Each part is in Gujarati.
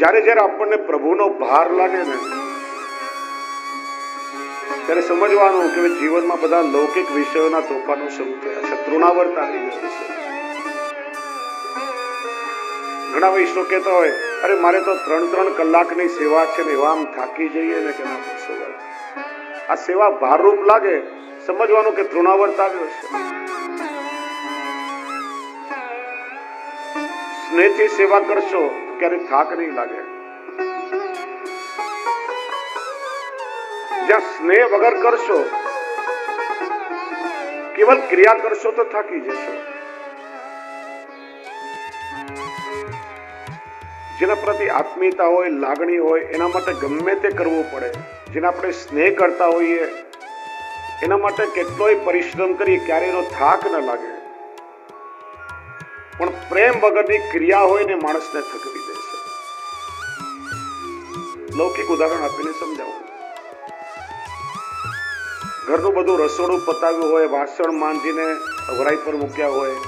જ્યારે જ્યારે આપણને પ્રભુનો ભાર લાગે ને ત્યારે સમજવાનું કે જીવનમાં બધા લૌકિક વિષયોના તોફાનો શરૂ થયા છે, તૃણાવર્ત આવી ગયો છે. ઘણા વૈષ્ણવ કહેતા હોય, અરે મારે તો 3-3 કલાકની સેવા છે ને, એવા આમ થાકી જઈએ ને કે ના પૂછો વાત. આ સેવા ભારરૂપ લાગે, સમજવાનું કે તૃણાવર્ત આવ્યો છે. સ્નેહથી સેવા કરશો ક્યારે થાક નહીં લાગે. જ્યાં સ્નેહ વગર કરશો, કેવલ ક્રિયા કરશો તો થાકી જશો. જેના પ્રતિ આત્મીયતા હોય, લાગણી હોય, એના માટે ગમે તે કરવું પડે. જેને આપણે સ્નેહ કરતા હોઈએ એના માટે કેટલોય પરિશ્રમ કરીએ, ક્યારે એનો થાક ન લાગે. પણ પ્રેમ વગરની ક્રિયા હોય ને માણસને થકવી દે છે. લૌકિક ઉદાહરણ આપીને સમજાવું. ઘરનું બધું રસોડું પતાવ્યું હોય, વાસણ માંજીને અવરાઈ પર મૂક્યા હોય,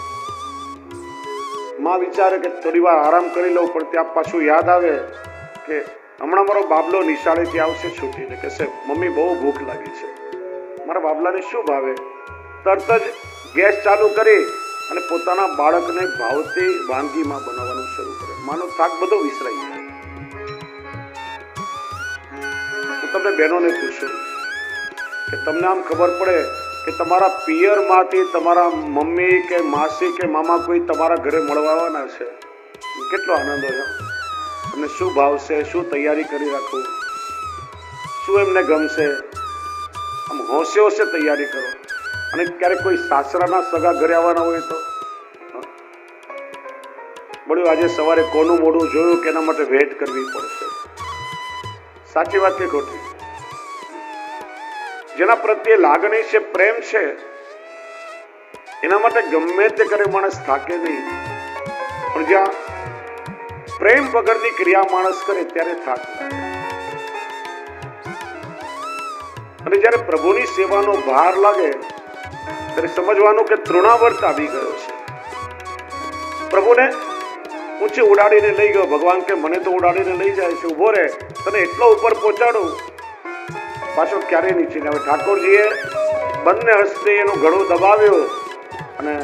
માં વિચારે કે થોડી વાર આરામ કરી લઉં, પણ ત્યાં પાછું યાદ આવે કે હમણાં મારો બાબલો નિશાળેથી આવશે છૂટીને, કહેશે મમ્મી બહુ ભૂખ લાગી છે. મારા બાબલાને શું ભાવે? તરત જ ગેસ ચાલુ કરી અને પોતાના બાળકને ભાવતી વાનગીમાં બનાવવાનું શરૂ કરે. માનો થાક બધો વિસરાઈ જાય. હું તમને બહેનોને પૂછું કે તમને આમ ખબર પડે કે તમારા પિયરમાંથી તમારા મમ્મી કે માસી કે મામા કોઈ તમારા ઘરે મળવા આવવાના છે, કેટલો આનંદ હોય. તમને શું ભાવશે, શું તૈયારી કરી રાખવું, શું એમને ગમશે, આમ હોશે હોશે તૈયારી કરો. અને ક્યારેક કોઈ સાસરાના સગા ઘરે આવવાના હોય તો બોલ્યું આજે સવારે કોનું મોઢું જોયું કે એના માટે વેટ કરવી પડશે. સાચી વાત કે ખોટી? જેના પ્રત્યે લાગણી છે, પ્રેમ છે, એના માટે ગમે તે કરે માણસ થાકે નહીં. પણ જ્યાં પ્રેમ વગરની ક્રિયા માણસ કરે ત્યારે થાક લાગે. અને જ્યારે પ્રભુની સેવાનો ભાર લાગે ત્યારે સમજવાનું કે તૃણાવર્ત આવી ગયો છે. પ્રભુને ઊંચે ઉડાડીને લઈ ગયો. ભગવાન કે મને તો ઉડાડીને લઈ જાય છે, ઉભો રહે, તને એટલો ઉપર પહોંચાડું, પાછો ક્યારેય નીચે આવે. ઠાકોરજીએ બંને હસ્તે એનું ગળું દબાવ્યો અને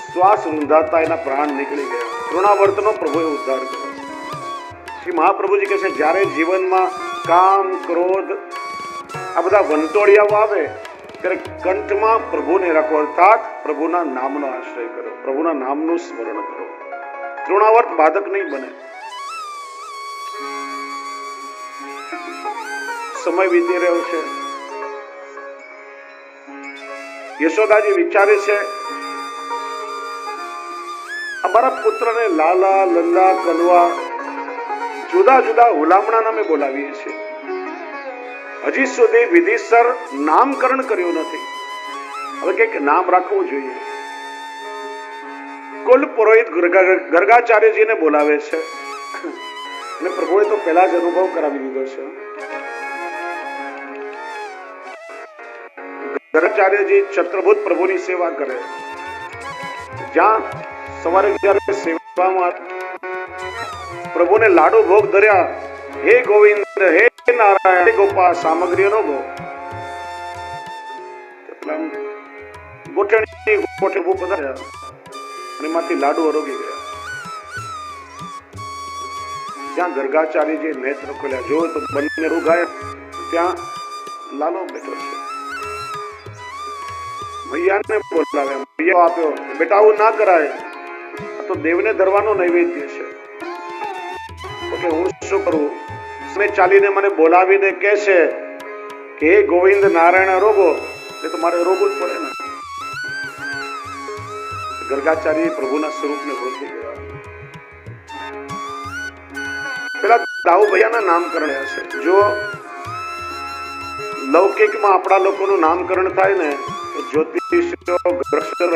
શ્વાસ રૂંધાતા એના પ્રાણ નીકળી ગયા. તૃણાવર્તનો પ્રભુએ ઉદ્ધાર કર્યો. શ્રી મહાપ્રભુજી કહે છે, જ્યારે જીવનમાં કામ, ક્રોધ આ બધા વંટોળિયાઓ આવે ત્યારે કંઠમાં પ્રભુને રાખો, અર્થાત પ્રભુના નામનો આશ્રય કરો, પ્રભુના નામનું સ્મરણ કરો. તૃણાવર્ત બાધક નહીં બને. સમય વીતી રહ્યો છે. યશોદાજી વિચારે છે, અમારા પુત્રને લાલા, લલ્લા, કલવા જુદા જુદા હુલામણા નામે બોલાવીએ છીએ. હજી સુધી વિધિસર નામકરણ કર્યું નથી. હવે કંઈક નામ રાખવું જોઈએ. કુલ પુરોહિત ગર્ગાચાર્યજીને બોલાવે છે અને પ્રભુએ તો પહેલા જ અનુભવ કરાવી દીધો છે. ગર્ગાચાર્યજી છત્રભૂત પ્રભુની સેવા કરે. જ્યાં સવારે જ્યારે સેવામાં પ્રભુને લાડુ ભોગ ધર્યા, હે ગોવિંદ, હે નારાયણ, હે ગોપાલ, સામગ્રીનો ભોગ. ગોઠણી ગોઠવું પધાર્યા અને એમાંથી લાડુ આરોગી ગયા. જ્યાં ગર્ગાચાર્યજી નેત્ર ખોલ્યા, જો તો બંને રૂગાય, ત્યાં લાલો બેઠો છે. મૈયાને બોલાવ્યા, મૈયા આપ્યો, બેટા આવું ના કરાય, આ તો દેવને ધરવાનો નૈવેદ્ય છે. તો કે હું શું કરું? મેં ચાલીને મને બોલાવીને કહે છે કે હે ગોવિંદ, નારાયણ રોગો, એ તો મારે રોગવું જ પડે ને. ગર્ગાચાર્ય પ્રભુના સ્વરૂપને ઓળખી ગયા. પેલા દાઉ ભૈયાના નામકરણ હશે. જો લૌકિકમાં આપણા લોકોનું નામકરણ થાય ને, જ્યોતિષ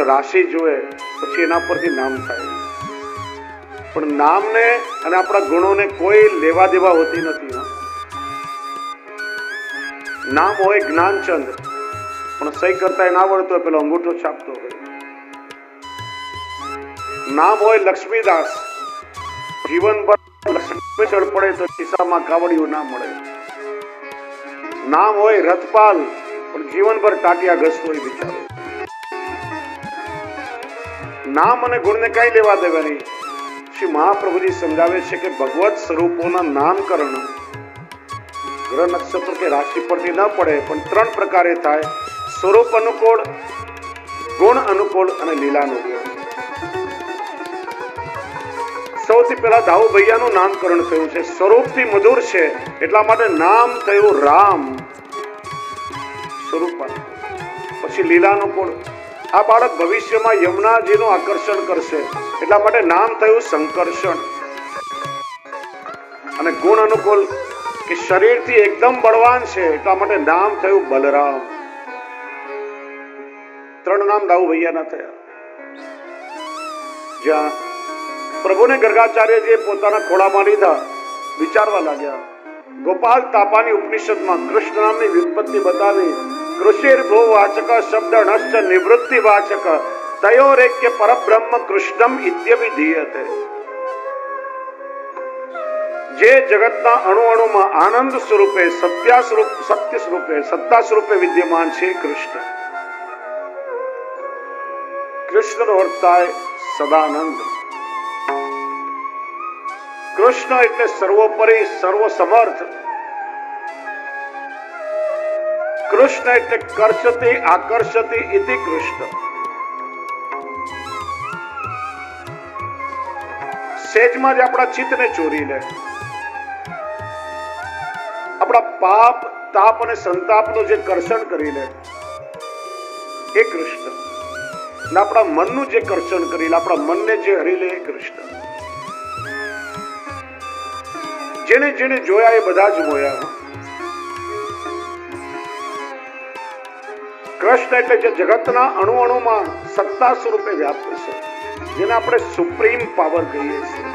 રાશિ જોવે પછી એના પરથી નામ થાય. પણ નામને અને આપણા ગુણોને કોઈ લેવા દેવા હોતી નથી. નામ હોય જ્ઞાનચંદ, પણ સહી કરતા ના આવડતો હોય, પેલો અંગૂઠો છાપતો હોય. નામ હોય લક્ષ્મીદાસ, જીવનભર લક્ષ્મી ચડ પડે તો ખિસ્સામાં કાવડિયું ના મળે. નામ હોય રથપાલ પણ જીવનભર ટાટિયા ઘસતો હોય બિચારો. નામ અને ગુણને કઈ લેવા દેવા નહીં. શ્રી મહાપ્રભુજી સમજાવે છે કે ભગવત સ્વરૂપોના નામકરણ ગ્રહ નક્ષત્ર કે રાશિ પરથી ન પડે પણ 3 પ્રકારે થાય: સ્વરૂપ અનુકૂળ, ગુણ અનુકૂળ અને લીલાનુકૂળ. સૌથી પહેલા દાઉ ભૈયાનું નામકરણ થયું છે. સ્વરૂપથી મધુર છે એટલા માટે નામ થયું રામ, સ્વરૂપ. પછી લીલાનુકૂળ, આ બાળક ભવિષ્યમાં યમુનાજીનું આકર્ષણ કરશે એટલા માટે નામ થયું સંકર્ષણ. અને ગુણ અનુકૂળ, કે શરીરથી એકદમ બળવાન છે એટલા માટે નામ થયું બલરામ. 3 નામ દાઉ ભૈયાના થયા. જ્યાં પ્રભુને ગર્ગાચાર્યજીએ પોતાના ખોળામાં લીધા, વિચારવા લાગ્યા. ગોપાલ તાપાની ઉપનિષદમાં કૃષ્ણ નામની વ્યુત્પત્તિ બતાવી. કૃષિર ભો વાચક શબ્દ નશ્ચ નિવૃત્તિ વાચક તયોરેક્ય પરબ્રહ્મ કૃષ્ણમ ઇત્યવિધીયતે. જે જગતના અણુ અણુમાં આનંદ સ્વરૂપે સત્ય સ્વરૂપે સત્તા સ્વરૂપે વિદ્યમાન છે કૃષ્ણ. કૃષ્ણનો અર્થ થાય સદાનંદ. કૃષ્ણ એટલે સર્વોપરી, સર્વસમર્થ. કૃષ્ણ એટલે કર્ષતિ આકર્ષતિ ઇતિ કૃષ્ણ. સેજમાં જ આપણા ચિત્તને ચોરી લે. આપણા પાપ, તાપ અને સંતાપનું જે કર્ષણ કરી લે એ કૃષ્ણ. ને આપણા મનનું જે કર્ષણ કરી લે, આપણા મનને જે હરી લે એ કૃષ્ણ. જેને જેને જોયા એ બધા જ મોયા. કૃષ્ણ એટલે જે જગતના અણુ અણુમાં સત્તા સ્વરૂપે વ્યાપ્ત છે, જેને આપણે સુપ્રીમ પાવર કહીએ છીએ.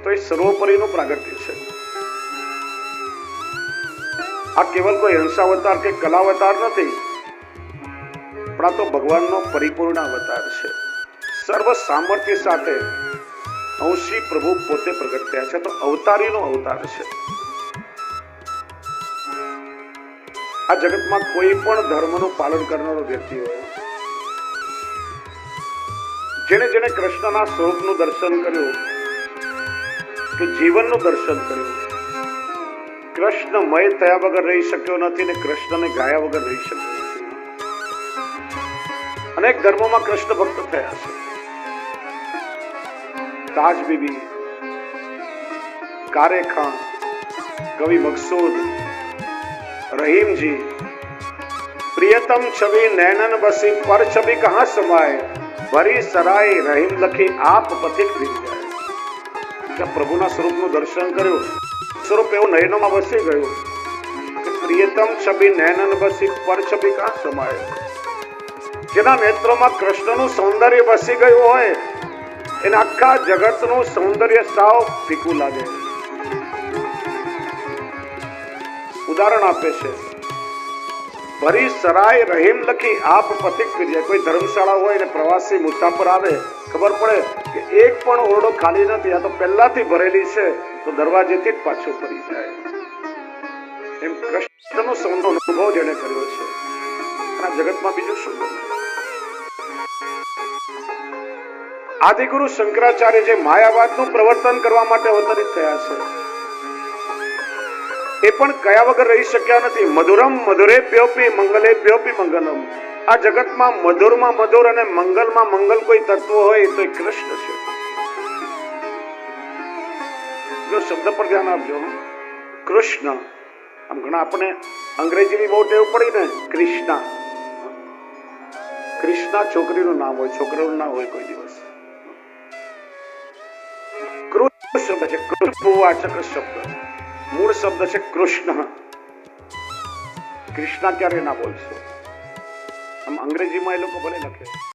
તો એ સર્વોપરીનું પ્રાગટ્ય છે. આ કેવલ કોઈ હંસાવતાર કે કલાવતાર નથી, પણ આ તો ભગવાનનો પરિપૂર્ણ અવતાર છે. સર્વ સામર્થ્ય સાથે અંશી પ્રભુ પોતે પ્રગટ થયા છે. તો અવતારીનો અવતાર છે. આ જગતમાં કોઈ પણ ધર્મનું પાલન કરનારો વ્યક્તિ હોય, જેને જેને કૃષ્ણના સ્વરૂપનું દર્શન કર્યું કે જીવનનું દર્શન કર્યું, કૃષ્ણમય થયા વગર રહી શક્યો નથી ને કૃષ્ણને ગાયા વગર રહી શક્યો નથી. અનેક ધર્મોમાં કૃષ્ણ ભક્ત થયા છે. તાજ બીબી, કારે ખાન, કવિ મકસૂદ, રહીમજી, પ્રિયતમ છવી નૈનન બસી પર છબી કહા સમાય, ભરી સરાય રહીમ લખી આપ પથિક વિદ્યાય. ત્યાં પ્રભુના સ્વરૂપનું દર્શન કર્યું, સ્વરૂપ એવું નયનોમાં વસી ગયું કે પ્રિયતમ છબી નૈનન બસી પર છબી કહા સમાય. જેના નેત્રોમાં કૃષ્ણનું સૌંદર્ય વસી ગયું હોય એને આખા જગતનું સૌંદર્ય સાવ ફીકું લાગે. ઉદાહરણ આપે છે, ભરી સરાય રહીમ લખી આપ પથિક ફિર્યા. કોઈ ધર્મશાળા હોય ને પ્રવાસી મુસાફર આવે, ખબર પડે કે એક પણ ઓરડો ખાલી નથી, આ તો પહેલાથી ભરેલી છે, તો દરવાજેથી જ પાછો ફરી જાય. એમ કૃષ્ણનો સૌંદર્ય અનુભવ જેને કર્યો છે, આ જગતમાં બીજું શું? આદિગુરુ શંકરાચાર્ય જે માયાવાદનું પ્રવર્તન કરવા માટે અવતરિત થયા છે, એ પણ કયા વગર રહી શક્યા નથી. મધુરમ મધુરે પ્યોપી મંગલે પ્યોપી મંગલમ. આ જગતમાં મધુરમાં મધુર અને મંગલમાં મંગલ કોઈ તત્વ હોય તો એ કૃષ્ણ છે. જો શબ્દ પર ધ્યાન આપજો, કૃષ્ણ. આમ ઘણા આપણે અંગ્રેજીની બહુ ટેવ પડી ને, કૃષ્ણા. કૃષ્ણા છોકરીનું નામ હોય, છોકરાનું નામ હોય કોઈ દિવસ. કૃષ્ણ શબ્દ છે, કૃષ્ણવાચક શબ્દ. મૂળ શબ્દ છે કૃષ્ણ. કૃષ્ણા ક્યારે ના બોલશો. આમ અંગ્રેજીમાં એ લોકો ભલે લખે.